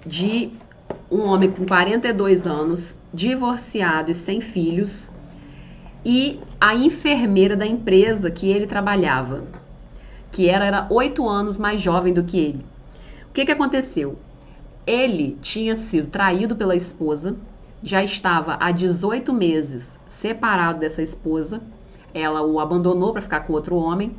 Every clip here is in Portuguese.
de um homem com 42 anos, divorciado e sem filhos, e a enfermeira da empresa que ele trabalhava, que era 8 anos mais jovem do que ele. O que aconteceu? Ele tinha sido traído pela esposa, já estava há 18 meses separado dessa esposa, ela o abandonou para ficar com outro homem,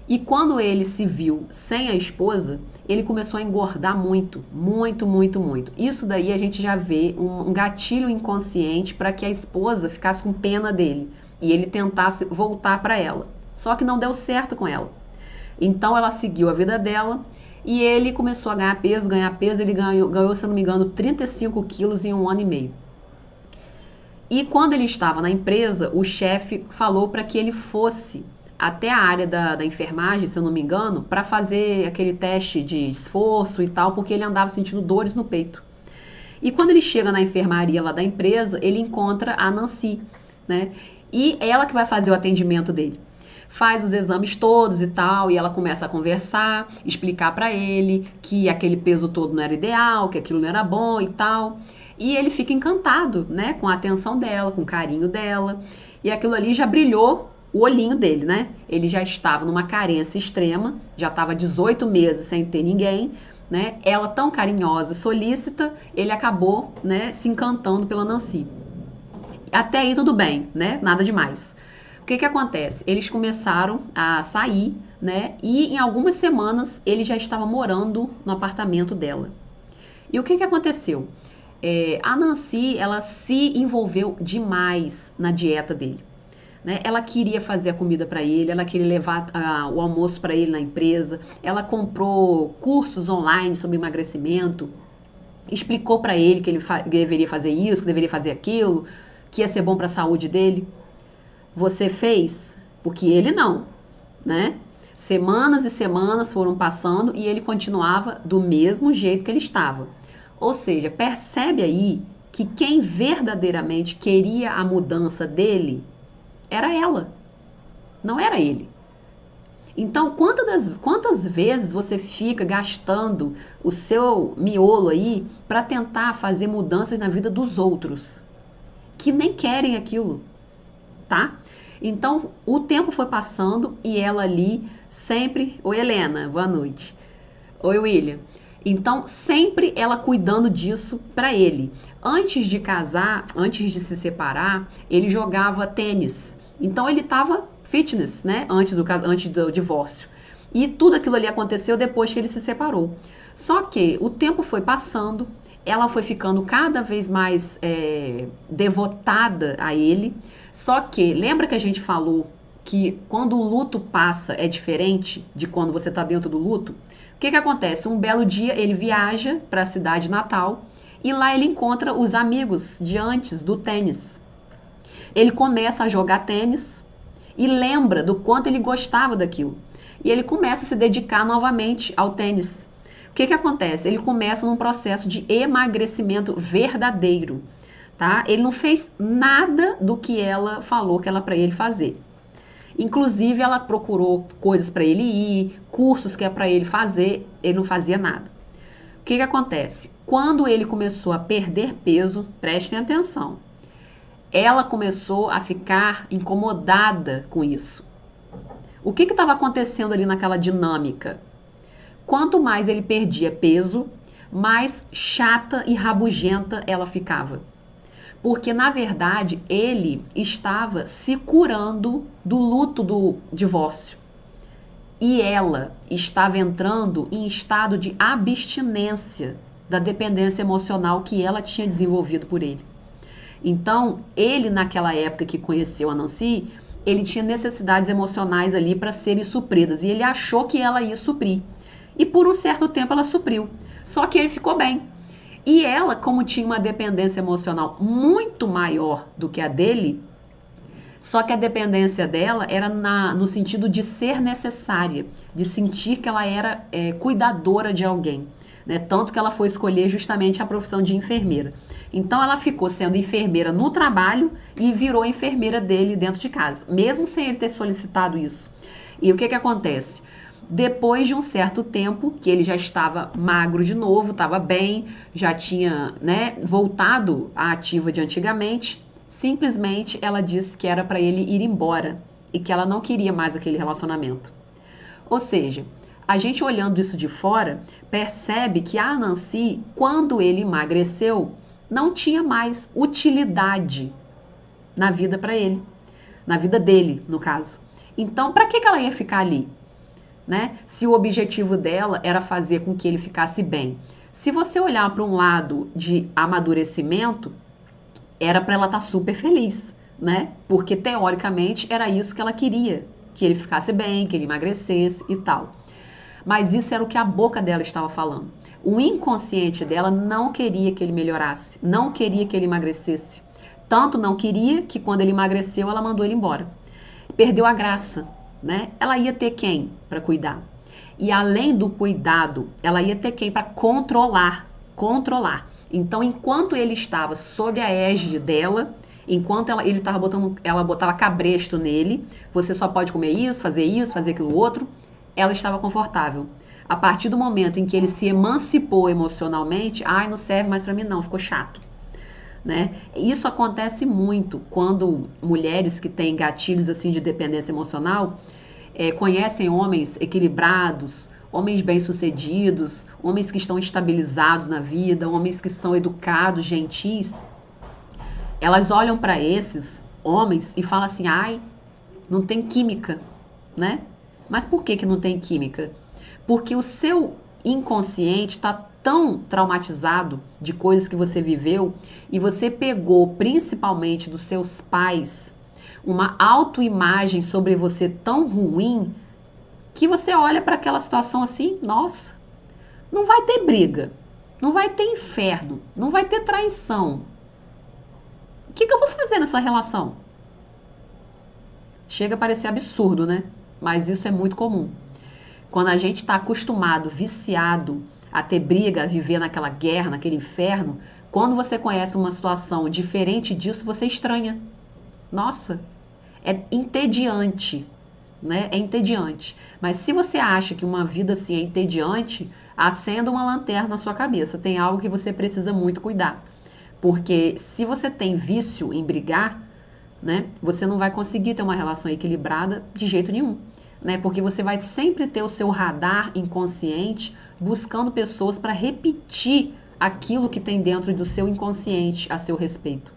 e quando ele se viu sem a esposa, ele começou a engordar muito, muito, muito, muito. Isso daí a gente já vê um gatilho inconsciente para que a esposa ficasse com pena dele e ele tentasse voltar para ela. Só que não deu certo com ela. Então ela seguiu a vida dela e ele começou a ganhar peso, ele ganhou, se eu não me engano, 35 quilos em 1 ano e meio. E quando ele estava na empresa, o chefe falou para que ele fosse até a área da enfermagem, se eu não me engano, para fazer aquele teste de esforço e tal, porque ele andava sentindo dores no peito. E quando ele chega na enfermaria lá da empresa, ele encontra a Nancy, né? E ela que vai fazer o atendimento dele. Faz os exames todos e tal, e ela começa a conversar, explicar para ele que aquele peso todo não era ideal, que aquilo não era bom e tal. E ele fica encantado, né, com a atenção dela, com o carinho dela. E aquilo ali já brilhou o olhinho dele, né? Ele já estava numa carência extrema, já estava 18 meses sem ter ninguém, né? Ela tão carinhosa, solícita, ele acabou, né, se encantando pela Nancy. Até aí tudo bem, né? Nada demais. O que acontece? Eles começaram a sair, né? E em algumas semanas ele já estava morando no apartamento dela. E o que aconteceu? A Nancy, ela se envolveu demais na dieta dele. Né? Ela queria fazer a comida para ele, ela queria levar o almoço para ele na empresa, ela comprou cursos online sobre emagrecimento, explicou para ele que ele deveria fazer isso, que deveria fazer aquilo, que ia ser bom para a saúde dele. Você fez? Porque ele não, né? Semanas e semanas foram passando e ele continuava do mesmo jeito que ele estava. Ou seja, percebe aí que quem verdadeiramente queria a mudança dele era ela, não era ele. Então, quantas vezes você fica gastando o seu miolo aí para tentar fazer mudanças na vida dos outros, que nem querem aquilo, tá? Então, o tempo foi passando e ela ali sempre... Oi, Helena, boa noite. Oi, William. Então, sempre ela cuidando disso para ele. Antes de casar, antes de se separar, ele jogava tênis. Então ele estava fitness, né? Antes do divórcio. E tudo aquilo ali aconteceu depois que ele se separou. Só que o tempo foi passando, ela foi ficando cada vez mais devotada a ele. Só que, lembra que a gente falou que quando o luto passa é diferente de quando você está dentro do luto? O que acontece? Um belo dia ele viaja para a cidade natal e lá ele encontra os amigos de antes do tênis. Ele começa a jogar tênis e lembra do quanto ele gostava daquilo. E ele começa a se dedicar novamente ao tênis. O que acontece? Ele começa num processo de emagrecimento verdadeiro. Tá? Ele não fez nada do que ela falou que era para ele fazer. Inclusive, ela procurou coisas para ele ir, cursos que é para ele fazer, ele não fazia nada. O que acontece? Quando ele começou a perder peso, prestem atenção, ela começou a ficar incomodada com isso. O que estava acontecendo ali naquela dinâmica? Quanto mais ele perdia peso, mais chata e rabugenta ela ficava. Porque, na verdade, ele estava se curando do luto do divórcio. E ela estava entrando em estado de abstinência da dependência emocional que ela tinha desenvolvido por ele. Então, ele, naquela época que conheceu a Nancy, ele tinha necessidades emocionais ali para serem supridas. E ele achou que ela ia suprir. E por um certo tempo ela supriu. Só que ele ficou bem. E ela, como tinha uma dependência emocional muito maior do que a dele, só que a dependência dela era no sentido de ser necessária, de sentir que ela era cuidadora de alguém. Né? Tanto que ela foi escolher justamente a profissão de enfermeira. Então ela ficou sendo enfermeira no trabalho e virou enfermeira dele dentro de casa, mesmo sem ele ter solicitado isso. E o que acontece? Depois de um certo tempo, que ele já estava magro de novo, estava bem, já tinha, né, voltado à ativa de antigamente, simplesmente ela disse que era para ele ir embora e que ela não queria mais aquele relacionamento. Ou seja, a gente olhando isso de fora, percebe que a Nancy, quando ele emagreceu, não tinha mais utilidade na vida para ele, na vida dele, no caso. Então, para que ela ia ficar ali? Né? Se o objetivo dela era fazer com que ele ficasse bem. Se você olhar para um lado de amadurecimento, era para ela estar super feliz, né? Porque teoricamente era isso que ela queria, que ele ficasse bem, que ele emagrecesse e tal. Mas isso era o que a boca dela estava falando. O inconsciente dela não queria que ele melhorasse, não queria que ele emagrecesse. Tanto não queria que quando ele emagreceu, ela mandou ele embora. Perdeu a graça, né? Ela ia ter quem para cuidar? E além do cuidado, ela ia ter quem para controlar. Então, enquanto ele estava sob a égide dela, enquanto ela botava cabresto nele, você só pode comer isso, fazer aquilo outro, ela estava confortável. A partir do momento em que ele se emancipou emocionalmente, não serve mais para mim não, ficou chato. Né? Isso acontece muito quando mulheres que têm gatilhos assim de dependência emocional conhecem homens equilibrados, homens bem-sucedidos, homens que estão estabilizados na vida, homens que são educados, gentis. Elas olham para esses homens e falam assim, não tem química, né? Mas por que não tem química? Porque o seu inconsciente está tão traumatizado de coisas que você viveu e você pegou principalmente dos seus pais uma autoimagem sobre você tão ruim que você olha para aquela situação assim, nossa, não vai ter briga, não vai ter inferno, não vai ter traição. O que eu vou fazer nessa relação? Chega a parecer absurdo, né? Mas isso é muito comum. Quando a gente está acostumado, viciado a ter briga, a viver naquela guerra, naquele inferno, quando você conhece uma situação diferente disso, você estranha. Nossa, é entediante, né? É entediante. Mas se você acha que uma vida assim é entediante, acenda uma lanterna na sua cabeça. Tem algo que você precisa muito cuidar. Porque se você tem vício em brigar, né, você não vai conseguir ter uma relação equilibrada de jeito nenhum. Né? Porque você vai sempre ter o seu radar inconsciente buscando pessoas para repetir aquilo que tem dentro do seu inconsciente a seu respeito.